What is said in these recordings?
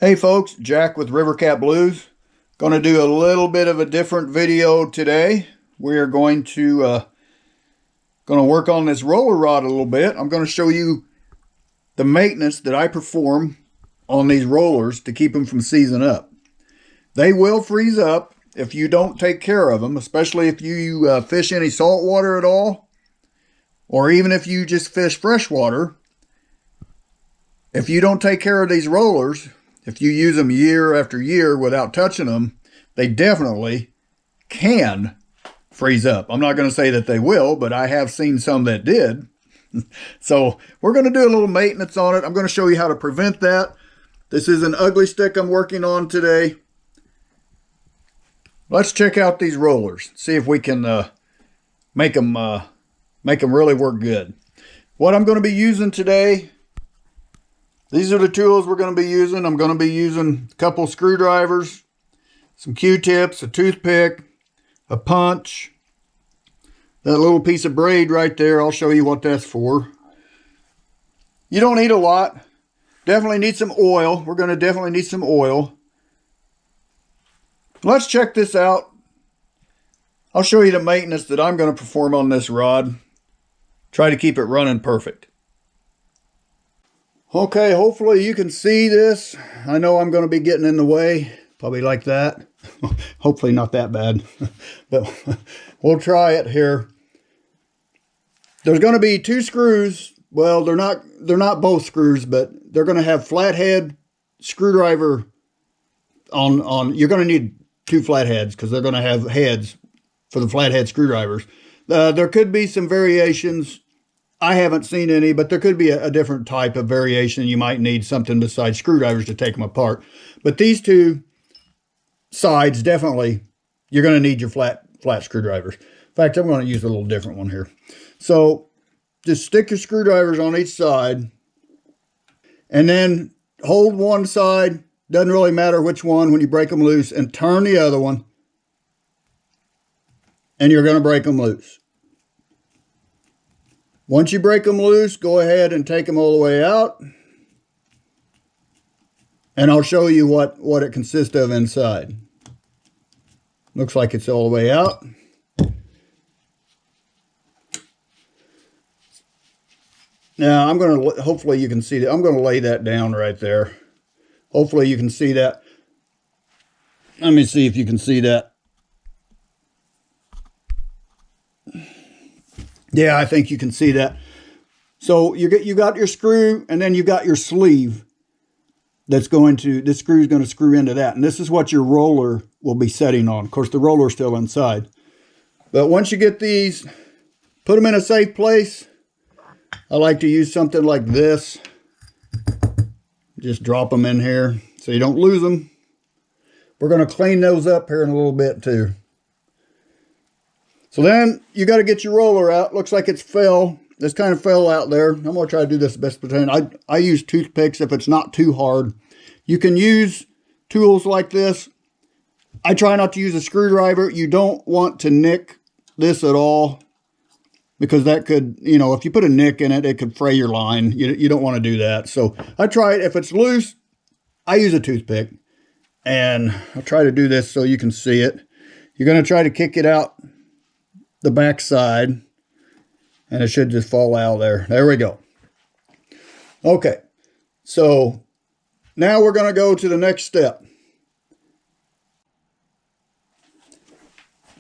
Hey folks, Jack with Rivercat Blues. Going to do a little bit of a different video today. We are going to work on this roller rod a little bit. I'm going to show you the maintenance that I perform on these rollers to keep them from seizing up. They will freeze up if you don't take care of them, especially if you fish any salt water at all, or even if you just fish freshwater. If you don't take care of these rollers, if you use them year after year without touching them, they definitely can freeze up. I'm not going to say that they will, but I have seen some that did. So we're going to do a little maintenance on it. I'm going to show you how to prevent that. This is an ugly stick I'm working on today. Let's check out these rollers. See if we can make them really work good. What I'm going to be using today, these are the tools we're going to be using. I'm going to be using a couple screwdrivers, some Q-tips, a toothpick, a punch, that little piece of braid right there. I'll show you what that's for. You don't need a lot. Definitely need some oil. We're going to definitely need some oil. Let's check this out. I'll show you the maintenance that I'm going to perform on this rod. Try to keep it running perfect. Okay, hopefully you can see this. I know I'm going to be getting in the way, probably like that. Hopefully not that bad, but we'll try it here. There's going to be two screws. Well, they're not both screws, but they're going to have flathead screwdriver on. You're going to need two flatheads because they're going to have heads for the flathead screwdrivers. There could be some variations. I haven't seen any, but there could be a different type of variation. You might need something besides screwdrivers to take them apart. But these two sides, definitely, you're going to need your flat screwdrivers. In fact, I'm going to use a little different one here. So just stick your screwdrivers on each side and then hold one side. Doesn't really matter which one when you break them loose, and turn the other one. And you're going to break them loose. Once you break them loose, go ahead and take them all the way out. And I'll show you what it consists of inside. Looks like it's all the way out. Now, hopefully you can see that. I'm going to lay that down right there. Hopefully you can see that. Let me see if you can see that. Yeah, I think you can see that. So you got your screw, and then you got your sleeve this screw is going to screw into that. And this is what your roller will be setting on. Of course, the roller is still inside. But once you get these, put them in a safe place. I like to use something like this. Just drop them in here so you don't lose them. We're going to clean those up here in a little bit too. So then you got to get your roller out. Looks like it's fell. This kind of fell out there. I'm going to try to do this the best I can. I use toothpicks if it's not too hard. You can use tools like this. I try not to use a screwdriver. You don't want to nick this at all because that could, if you put a nick in it, it could fray your line. You don't want to do that. So I try it. If it's loose, I use a toothpick. And I'll try to do this so you can see it. You're going to try to kick it out the back side, and it should just fall out there. There we go. Okay, so now we're going to go to the next step.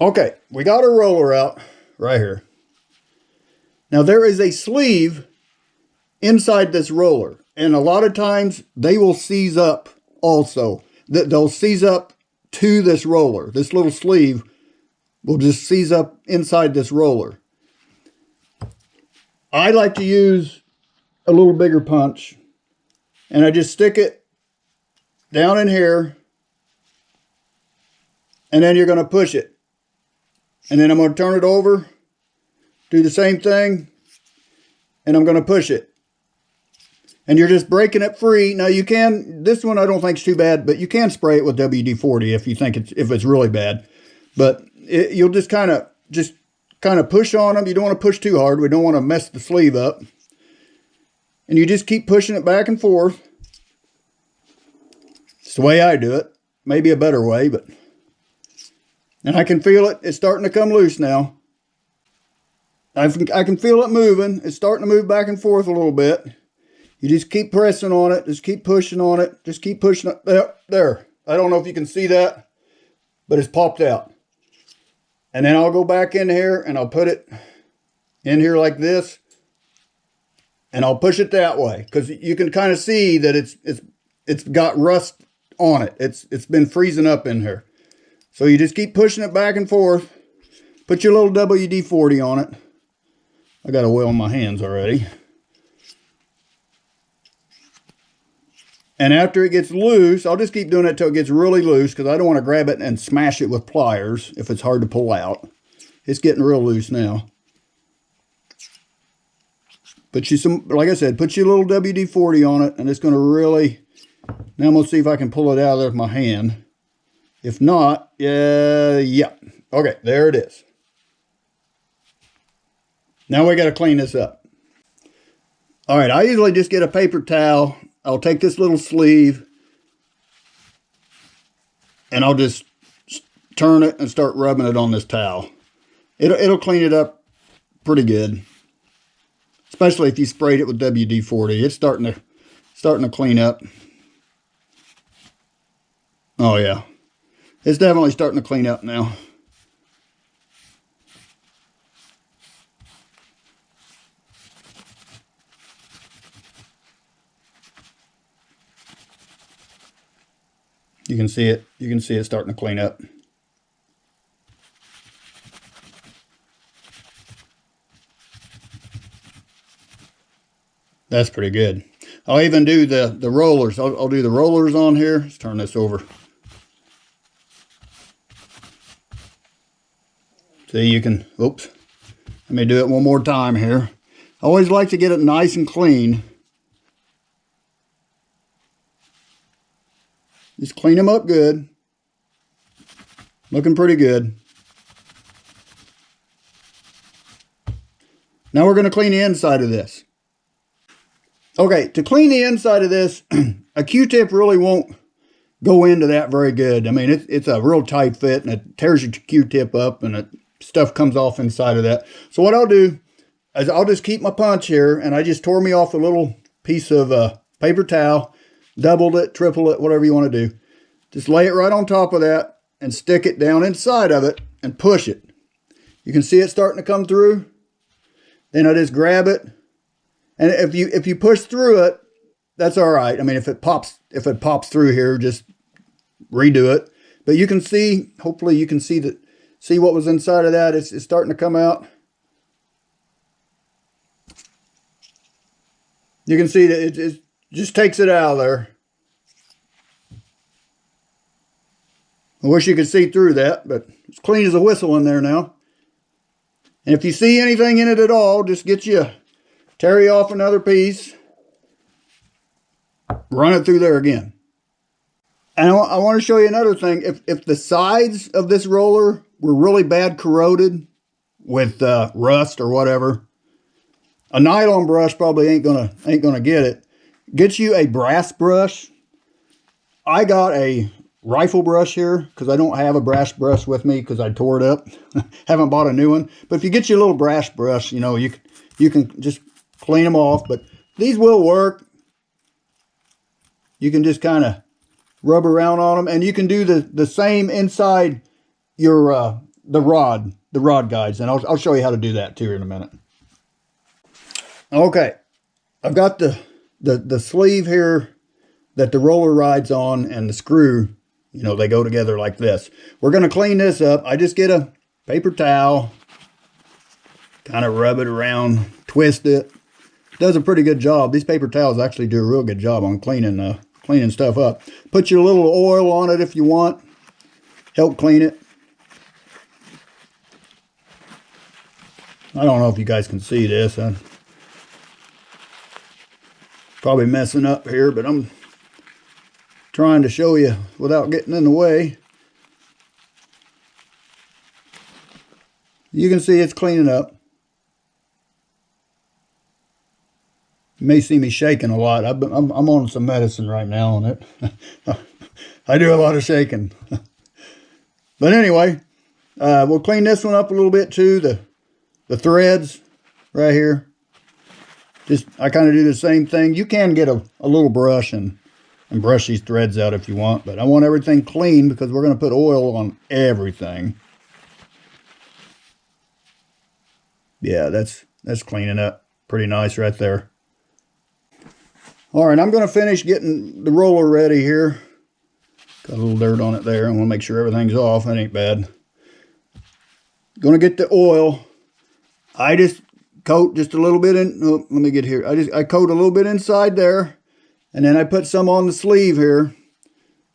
Okay, we got our roller out right here. Now there is a sleeve inside this roller, and a lot of times they will seize up also. They'll seize up to this roller. This little sleeve will just seize up inside this roller. I like to use a little bigger punch, and I just stick it down in here, and then you're going to push it. And then I'm going to turn it over, do the same thing, and I'm going to push it. And you're just breaking it free. Now you can, this one I don't think is too bad, but you can spray it with WD-40 if you think if it's really bad. But you'll just kind of push on them. You don't want to push too hard. We don't want to mess the sleeve up. And you just keep pushing it back and forth. the way I do it. Maybe a better way, but... And I can feel it. It's starting to come loose now. I can feel it moving. It's starting to move back and forth a little bit. You just keep pressing on it. Just keep pushing on it. Just keep pushing it. There. I don't know if you can see that, but it's popped out. And then I'll go back in here and I'll put it in here like this. And I'll push it that way, because you can kind of see that it's got rust on it. It's been freezing up in here. So you just keep pushing it back and forth. Put your little WD-40 on it. I got oil on my hands already. And after it gets loose, I'll just keep doing it till it gets really loose, because I don't want to grab it and smash it with pliers if it's hard to pull out. It's getting real loose now. Put you some, like I said, put your little WD-40 on it, and it's going to really... Now I'm going to see if I can pull it out of there with my hand. If not, yeah. Okay, there it is. Now we got to clean this up. All right, I usually just get a paper towel. I'll take this little sleeve, and I'll just turn it and start rubbing it on this towel. It'll clean it up pretty good. Especially if you sprayed it with WD-40. It's starting to clean up. Oh yeah. It's definitely starting to clean up now. You can see it. You can see it starting to clean up. That's pretty good. I'll even do the rollers. I'll do the rollers on here. Let's turn this over. See, you can, oops. Let me do it one more time here. I always like to get it nice and clean. Just clean them up good. Looking pretty good. Now we're going to clean the inside of this. Okay, to clean the inside of this, a Q-tip really won't go into that very good. I mean, it's a real tight fit, and it tears your Q-tip up, and stuff comes off inside of that. So what I'll do is I'll just keep my punch here, and I just tore me off a little piece of paper towel, doubled it, tripled it, whatever you want to do. Just lay it right on top of that and stick it down inside of it and push it. You can see it starting to come through. Then I just grab it. And if you push through it, that's all right. I mean, if it pops through here, just redo it. But you can see, hopefully you can see what was inside of that. It's starting to come out. You can see that it just takes it out of there. I wish you could see through that, but it's clean as a whistle in there now. And if you see anything in it at all, just get you tear off another piece, run it through there again. And I want to show you another thing. If the sides of this roller were really bad corroded with rust or whatever, a nylon brush probably ain't gonna get it. Get you a brass brush. I got a rifle brush here because I don't have a brass brush with me because I tore it up. Haven't bought a new one. But if you get your little brass brush, you know, you can just clean them off. But these will work. You can just kind of rub around on them, and you can do the same inside your the rod guides, and I'll show you how to do that too in a minute. Okay, I've got the sleeve here that the roller rides on, and the screw, you know, they go together like this. We're going to clean this up. I just get a paper towel, kind of rub it around, twist it. Does a pretty good job. These paper towels actually do a real good job on cleaning stuff up. Put your little oil on it if you want. Help clean it. I don't know if you guys can see this. I'm probably messing up here, but I'm trying to show you without getting in the way. You can see it's cleaning up. You may see me shaking a lot. I'm on some medicine right now on it. I do a lot of shaking. But anyway, we'll clean this one up a little bit too. The threads right here. I kind of do the same thing. You can get a little brush and brush these threads out if you want, but I want everything clean because we're going to put oil on everything. Yeah, that's cleaning up pretty nice right there. All right, I'm going to finish getting the roller ready here. Got a little dirt on it there. I want to make sure everything's off. That ain't bad. Going to get the oil. I just coat just a little bit in. Oh, let me get here. I coat a little bit inside there, and then I put some on the sleeve here.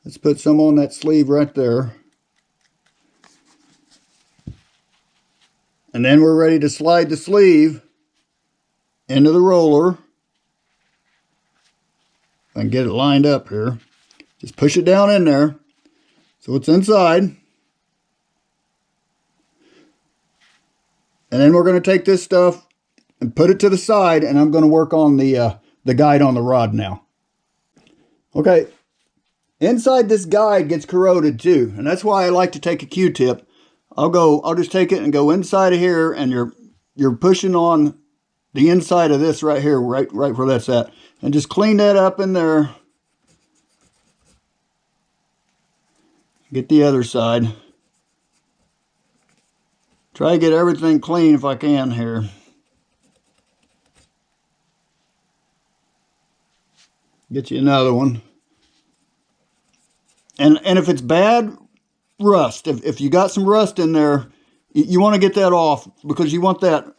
Let's put some on that sleeve right there. And then we're ready to slide the sleeve into the roller. If I can get it lined up here. Just push it down in there so it's inside. And then we're going to take this stuff and put it to the side, and I'm going to work on the guide on the rod now. Okay, inside this guide gets corroded too, and that's why I like to take a Q-tip. I'll just take it and go inside of here, and you're pushing on the inside of this right here, right where that's at, and just clean that up in there. Get the other side. Try to get everything clean if I can here. Get you another one. And if it's bad rust, if you got some rust in there, you want to get that off because you want that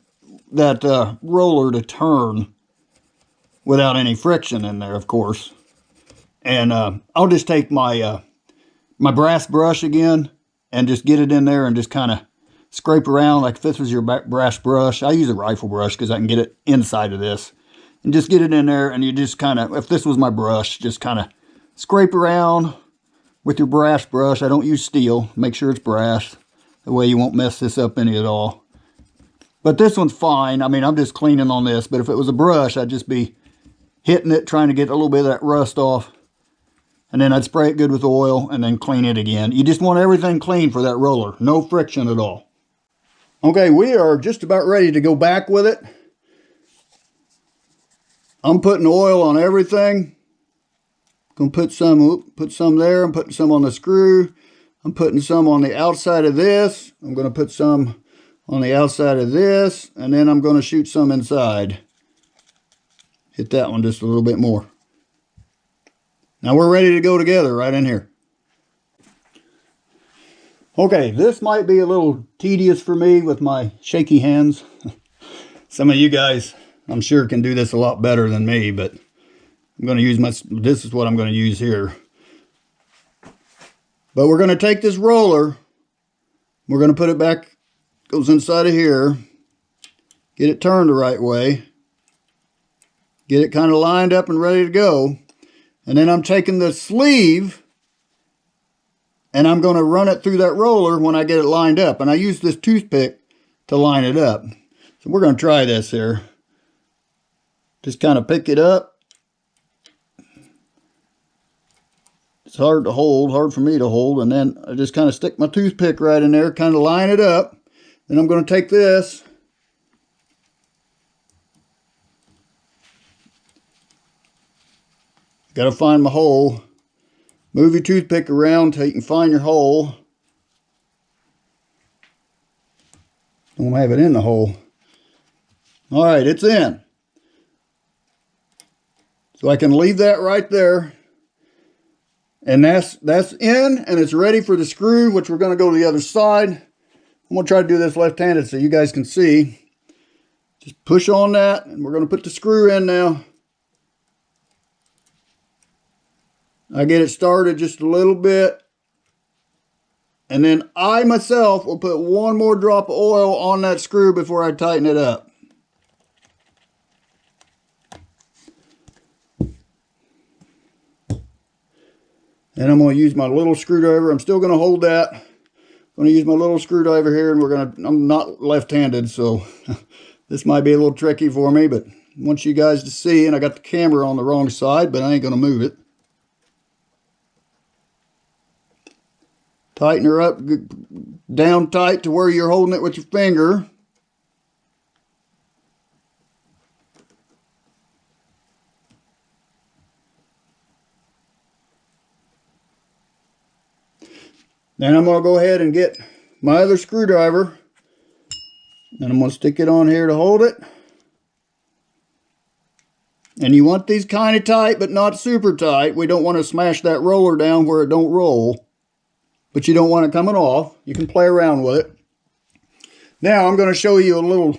roller to turn without any friction in there, of course. And I'll just take my my brass brush again and just get it in there and just kind of scrape around like if this was your brass brush. I use a rifle brush because I can get it inside of this. And just get it in there, and you just kind of, if this was my brush, just kind of scrape around with your brass brush. I don't use steel. Make sure it's brass. That way you won't mess this up any at all. But this one's fine. I mean, I'm just cleaning on this. But if it was a brush, I'd just be hitting it, trying to get a little bit of that rust off. And then I'd spray it good with oil and then clean it again. You just want everything clean for that roller. No friction at all. Okay, we are just about ready to go back with it. I'm putting oil on everything. Gonna put some there. I'm putting some on the screw. I'm putting some on the outside of this. I'm gonna put some on the outside of this, and then I'm gonna shoot some inside. Hit that one just a little bit more. Now we're ready to go together right in here. Okay, this might be a little tedious for me with my shaky hands. Some of you guys, I'm sure, can do this a lot better than me, but I'm going to use this is what I'm going to use here. But we're going to take this roller, we're going to put it back, goes inside of here, get it turned the right way, get it kind of lined up and ready to go. And then I'm taking the sleeve and I'm going to run it through that roller when I get it lined up. And I use this toothpick to line it up. So we're going to try this here. Just kind of pick it up. It's hard to hold, hard for me to hold. And then I just kind of stick my toothpick right in there, kind of line it up. Then I'm going to take this. Got to find my hole. Move your toothpick around till you can find your hole. Don't have it in the hole. All right, it's in. So I can leave that right there. And that's in, and it's ready for the screw, which we're going to go to the other side. I'm going to try to do this left-handed so you guys can see. Just push on that, and we're going to put the screw in now. I get it started just a little bit. And then I myself will put one more drop of oil on that screw before I tighten it up. And I'm going to use my little screwdriver. I'm still going to hold that. I'm going to use my little screwdriver here, and I'm not left-handed, so this might be a little tricky for me, but I want you guys to see, and I got the camera on the wrong side, but I ain't going to move it. Tighten her up down tight to where you're holding it with your finger. Then I'm going to go ahead and get my other screwdriver, and I'm going to stick it on here to hold it. And you want these kind of tight, but not super tight. We don't want to smash that roller down where it don't roll, but you don't want it coming off. You can play around with it. Now I'm going to show you a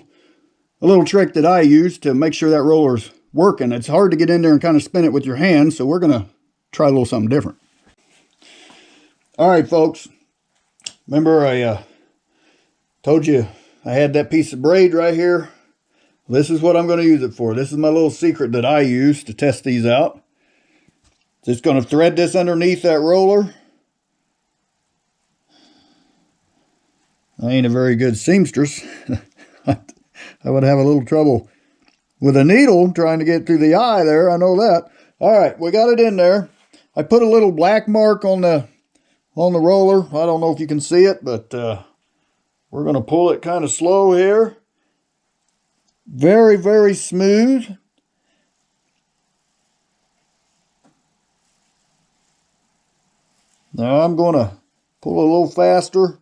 little trick that I use to make sure that roller's working. It's hard to get in there and kind of spin it with your hands, so we're going to try a little something different. All right, folks. Remember I told you I had that piece of braid right here? This is what I'm going to use it for. This is my little secret that I use to test these out. Just going to thread this underneath that roller. I ain't a very good seamstress. I would have a little trouble with a needle trying to get through the eye there. I know that. All right, we got it in there. I put a little black mark on the roller. I don't know if you can see it, but we're going to pull it kind of slow here. Very, very smooth. Now I'm going to pull a little faster.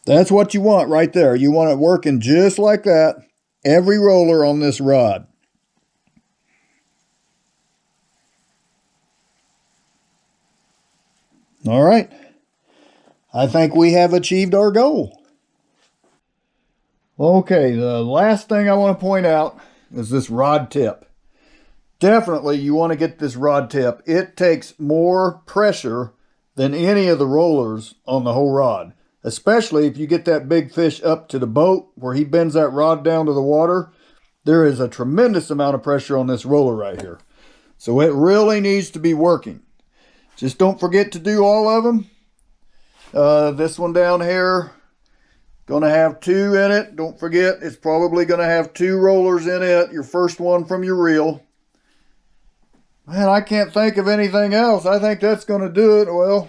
That's what you want right there. You want it working just like that. Every roller on this rod. All right. I think we have achieved our goal. Okay, the last thing I want to point out is this rod tip. Definitely you want to get this rod tip. It takes more pressure than any of the rollers on the whole rod. Especially if you get that big fish up to the boat where he bends that rod down to the water. There is a tremendous amount of pressure on this roller right here. So it really needs to be working. Just don't forget to do all of them. This one down here, gonna have 2 in it. Don't forget, it's probably gonna have 2 rollers in it. Your first one from your reel. Man, I can't think of anything else. I think that's gonna do it. Well,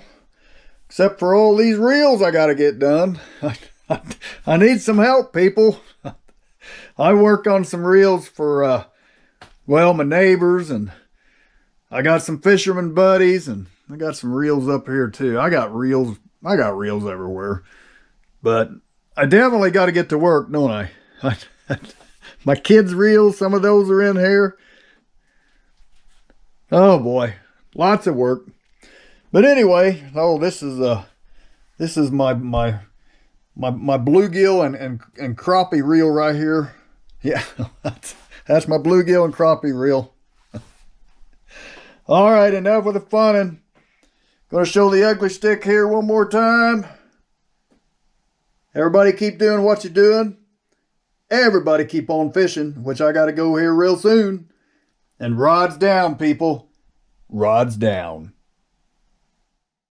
except for all these reels I gotta get done. I need some help, people. I work on some reels for, well, my neighbors, and I got some fisherman buddies, and I got some reels up here too. I got reels everywhere. But I definitely got to get to work, don't I? My kids' reels, some of those are in here. Oh boy, lots of work. But anyway, oh, this is my bluegill and crappie reel right here. Yeah, that's my bluegill and crappie reel. All right, enough with the funning. Gonna show the ugly stick here one more time. Everybody keep doing what you're doing. Everybody keep on fishing, which I gotta go here real soon. And rods down, people. Rods down.